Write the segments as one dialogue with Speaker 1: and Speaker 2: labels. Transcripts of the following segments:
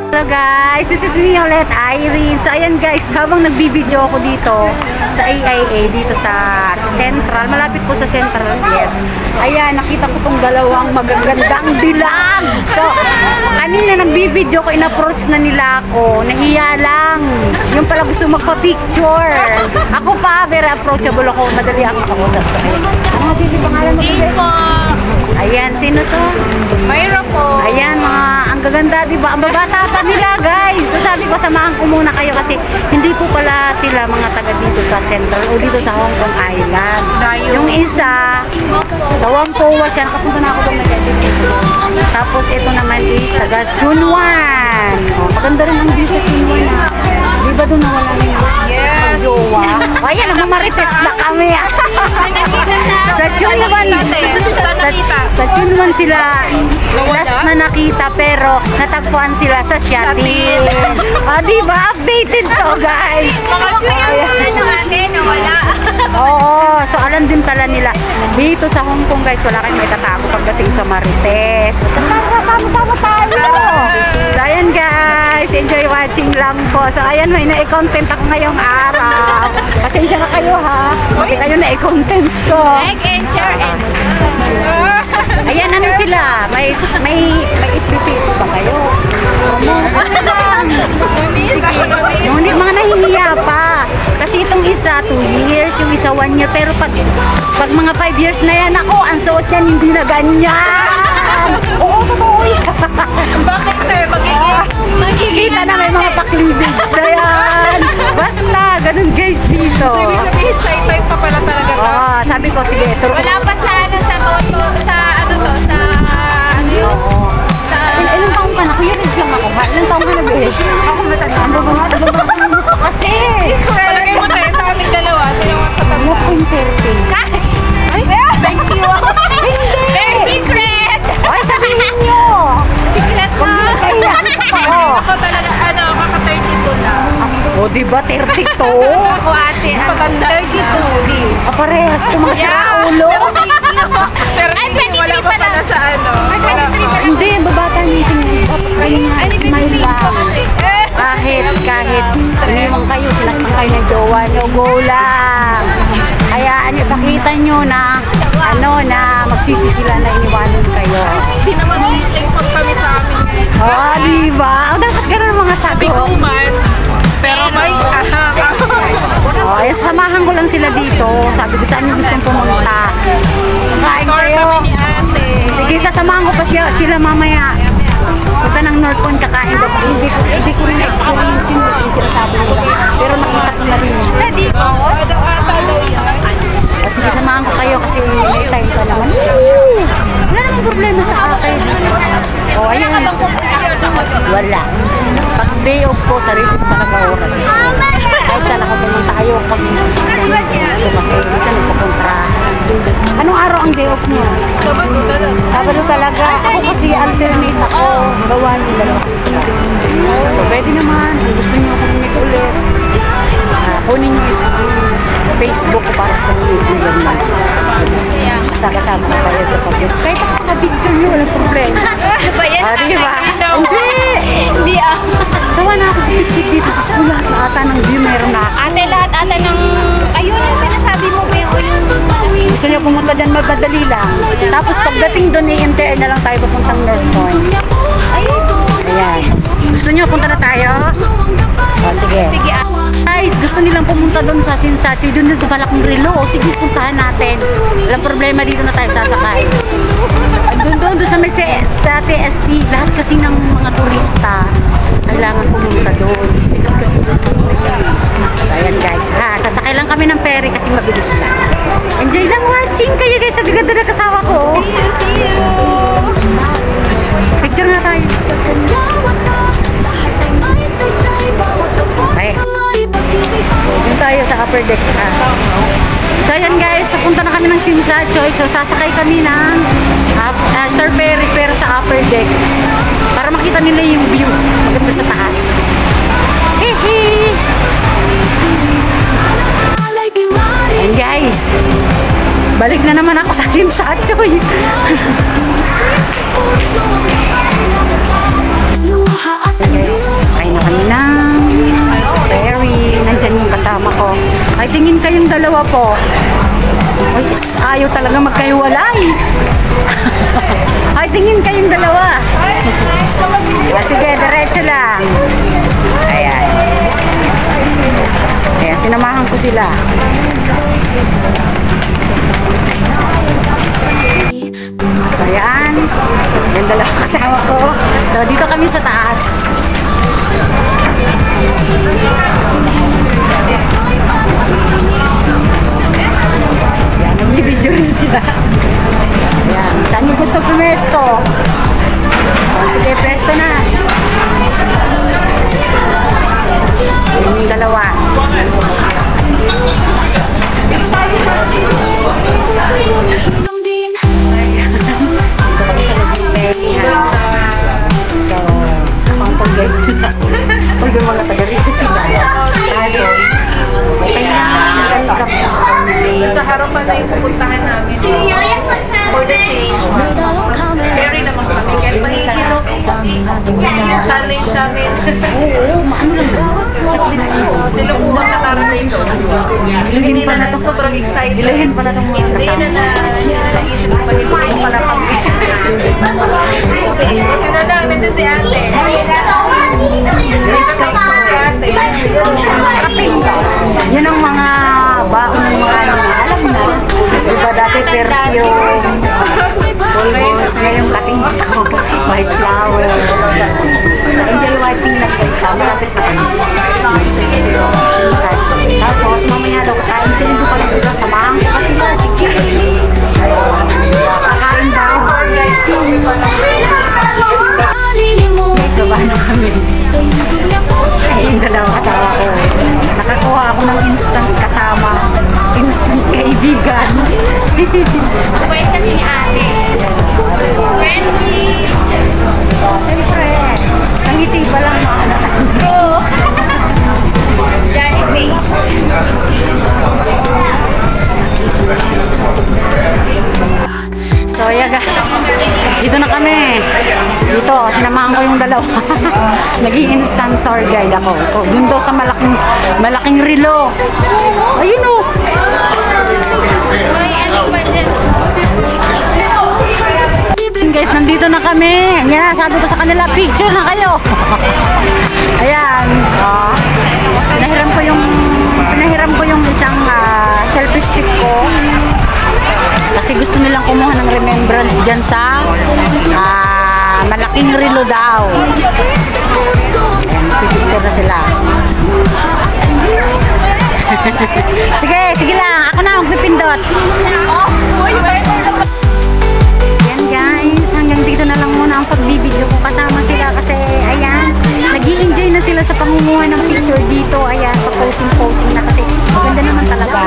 Speaker 1: Hello guys, this is me ulit, Irene. So ayan guys, habang nagbibideo ako dito sa AIA, dito sa Central, malapit po sa Central here. Ayan, nakita ko tong dalawang magagandang dilag. So, kanina nagbibideo ko, in-approach na nila ako. Nahiya lang. Yung pala gusto magpa-picture. Ako pa, very approachable ako. Madali ako makausap sa akin. Mga Bibi, pangalan mo?
Speaker 2: Jane.
Speaker 1: Ayan, sino to?
Speaker 2: Mayra po.
Speaker 1: Ayan, mga ang gaganda, diba? Ang babata pa nila, guys. So, sabi ko, samahan ko muna kayo kasi hindi po pala sila mga taga dito sa Central o dito sa Hong Kong Island. Yung isa, sa Whampoa siya. Nakapunta na ako doon dito. Tapos, ito naman is taga Chunwan. Oh, maganda rin ang view sa Chunwan. Diba doon nawala niya?
Speaker 2: Yes.
Speaker 1: Jowa. Ayan, nagmamarites na kami. Sa Chunwan. Sa Chunwan sila last na nakita pero natagpuan sila sa Shatin. Diba? Updated to, guys. Oo, so alam din pala nila. Dito sa Hong Kong, guys, wala kayong itatago pagdating sa Marites. Sama-sama tayo. So ayan, guys, enjoy watching lang po. So ayan, may na-content ako ngayong araw. Pasensya na kayo, ha? Hindi kayo na-content ko.
Speaker 2: Like and share and
Speaker 1: ayan, ano sila? May speech ba kayo? Ano lang? Yung mga nahihiya pa. Kasi itong isa, 2 years, yung isa 1 year. Pero pag mga 5 years na yan, ako, ang suot yan, hindi na ganyan. Oo, totoo yan.
Speaker 2: bakit tayo
Speaker 1: Kita na may mga pa-cleavage na yan. Basta, ganun guys dito.
Speaker 2: So, ibig sabihin, shy type pa pala talaga to?
Speaker 1: Oo, sabi ko, sige, turo.
Speaker 2: Wala pa sa toto, sa
Speaker 1: Ilang taong ka na? Kuya, rin lang ako, ha? Ilang taong ka na, be? Ako matanda. Ang babang kasi.
Speaker 2: Palagay mo tayo sa aming dalawa. Sino mas matanda?
Speaker 1: Mo kung 30.
Speaker 2: Ay, thank you.
Speaker 1: Hindi!
Speaker 2: Very secret!
Speaker 1: Ay, sabihin nyo!
Speaker 2: Secret
Speaker 1: Huwag
Speaker 2: na!
Speaker 1: nyo kaya.
Speaker 2: Ako talaga, kaka-32 lang.
Speaker 1: O, diba, 32?
Speaker 2: Ako ate, 32.
Speaker 1: Parehas, itong mga saraulo.
Speaker 2: Pero wala pa pala sa ano.
Speaker 1: Hindi, babata meeting. Smile lang. Kahit iniwan kayo, sila pang kayo na jowa nyo, go lang. Hayaan nyo, pakita nyo na na magsisi sila na iniwanan kayo.
Speaker 2: Hindi naman nililingkot kami sa amin.
Speaker 1: Oh, diba? Dapat ganun mga sabi
Speaker 2: ko man. Pero may
Speaker 1: ay, samahan ko lang sila dito. Sabi ko, saan nyo gustong pumunta? Kain kayo. Sige, sasamahan ko pa sila mamaya. Punta ng North Point, kakain ko. Hindi ko rin experience yung sinasabi nila. Pero nakita ko na rin.
Speaker 2: Sa Dicos?
Speaker 1: Sige, samahan ko kayo kasi may time ka naman. Wala namang problema sa akin. O, ayun. Wala. Pag day off ko, sarili ko talaga oras. Kahit saan ako pumunta kayo, pag tumasay, minsan nagpupunta. Anong araw ang day off nyo?
Speaker 2: Sabado talaga.
Speaker 1: Sabado talaga. Ako kasi alternate ako. Gawa nyo dalawa. So, pwede naman. Kung gusto nyo kumimik ulit, kunin nyo isa Facebook ko para sa community na ganda. Kasama ka pa yan sa pag-video. Kahit ako pag-picture nyo, walang problema.
Speaker 2: Ano ba yan?
Speaker 1: Diba?
Speaker 2: Hindi
Speaker 1: Sawa na ako sa picture dito sa school. Lahat na ata ng view meron na.
Speaker 2: Ate, lahat ata ng... Ayun yung sinasabi mo ba yung...
Speaker 1: Gusto nyo pumunta dyan, magmadali lang. Tapos pagdating doon, i-enter na lang tayo papuntang North Point.
Speaker 2: Ayun.
Speaker 1: Ayan. Gusto nyo, punta na tayo? O, sige.
Speaker 2: Sige.
Speaker 1: Guys, gusto nilang pumunta doon sa Sinsachi, doon sa Balakong Rilo. O, sige, puntahan natin. Walang problema, dito na tayo sasakay. Doon sa may dati ST, lahat kasi ng mga turista, kailangan pumunta doon. Sikat kasi doon. So, ayan guys, sasakay lang kami ng ferry kasi mabilis lang. Enjoy lang watching kayo guys, sa ganda na kasama ko.
Speaker 2: See you.
Speaker 1: Picture na tayo. Okay. So, dun tayo sa upper deck. So, ayan guys, punta na kami ng Sinsachoy. So, sasakay kami ng Star Ferry pero sa upper deck. Para makita nila yung view. Maganda sa taas. Hehe! Ayan guys. Balik na naman ako sa Sinsachoy. Guys. kayong dalawa po. Ay, ayaw talaga magkahiwalay. Ay, tingin kayong dalawa. Sige, diretso lang. Ayan. Ayan, sinamahan ko sila. So, ayan. Yung dalawa kasama ko. So, dito kami sa taas. Ayan, nag-video rin sila. Ayan, saan yung gusto pumesto? O, sige, presto na. Ayan yung dalawa. So, ang pag-gay. Pag yung mga taga-rito sila. So, okay na.
Speaker 3: Sa harapan na yung pupuntahan namin for the change. Very naman kami. Kaya paikino. Challenge namin.
Speaker 1: Oo, maano lang.
Speaker 3: Sinubukan na karating doon. Hindi na na sobrang excited.
Speaker 1: Ilahin pala itong mga
Speaker 3: Hindi
Speaker 1: kasama.
Speaker 3: na naisip ko pa rin pala kami. Ito na lang, nandun si ate. Respect ko si ate.
Speaker 1: Kaping. Yun ang mga bago ng mga ano na alam na. Diba dati perfume, pulbos, ngayon kating ko, white flower. So enjoy watching na guys. Malapit na kami. Tapos mamaya daw kakain sila doon pala dito. Samahan ko kasi na si Kitty. Kakain daw. Guys, baba na kami. Ay, yung dalawa kasama ko. Nakakuha ako ng instant kasama. Instant kaibigan.
Speaker 2: Wait kasi ni ate. Friendly.
Speaker 1: Siyempre, sa ngiti pa lang makalatan.
Speaker 2: True. Johnny face.
Speaker 1: So, yeah guys. Dito na kami. Dito, sinamahan ko yung dalawa. Naging instant tour guide ako. So, dun daw sa malaking relo. Ayun o.
Speaker 2: Ay, ano ba dyan?
Speaker 1: Guys, nandito na kami. Yan, sabi ko sa kanila, picture na kayo. Ayan. Pinahiram ko yung isang selfie stick ko. Kasi gusto nilang kumuha ng remembrance dyan sa malaking relo daw. Ayan, picture na sila. Sige lang. Ako na magpipindot. Ayan guys, hanggang dito na lang muna ang pagbibideo ko kasama sila kasi ayan, nag-i-enjoy na sila sa pangunguha ng picture dito. Ayan, pa-posing na kasi maganda naman talaga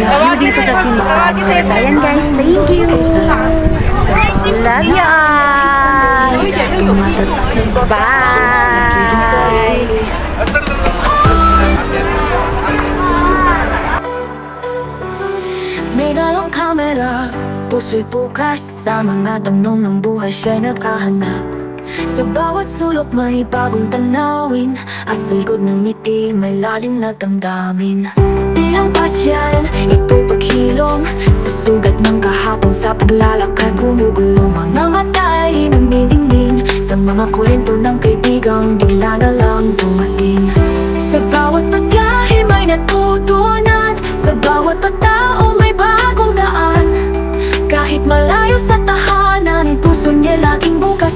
Speaker 1: view dito sa Sinison. So ayan guys, thank you. Love you all. Bye.
Speaker 4: May dalawang kamera, puso'y bukas. Sa mga tanong ng buhay siya'y naghahanap. Sa bawat sulok may bagong tanawin, at sa likod ng ngiti may lalim na damdamin. Bilang pasyal, ito'y paghilom sa sugat ng kahapon. Sa paglalakad gumugulong mga mata ay nagniningning sa mga kwento ng kaibigang bigla na lang dumating. Sa bawat paglahi may natutunan, sa bawat pagtao may bagong daan. Kahit malayo sa tahanan, puso niya laging bukas.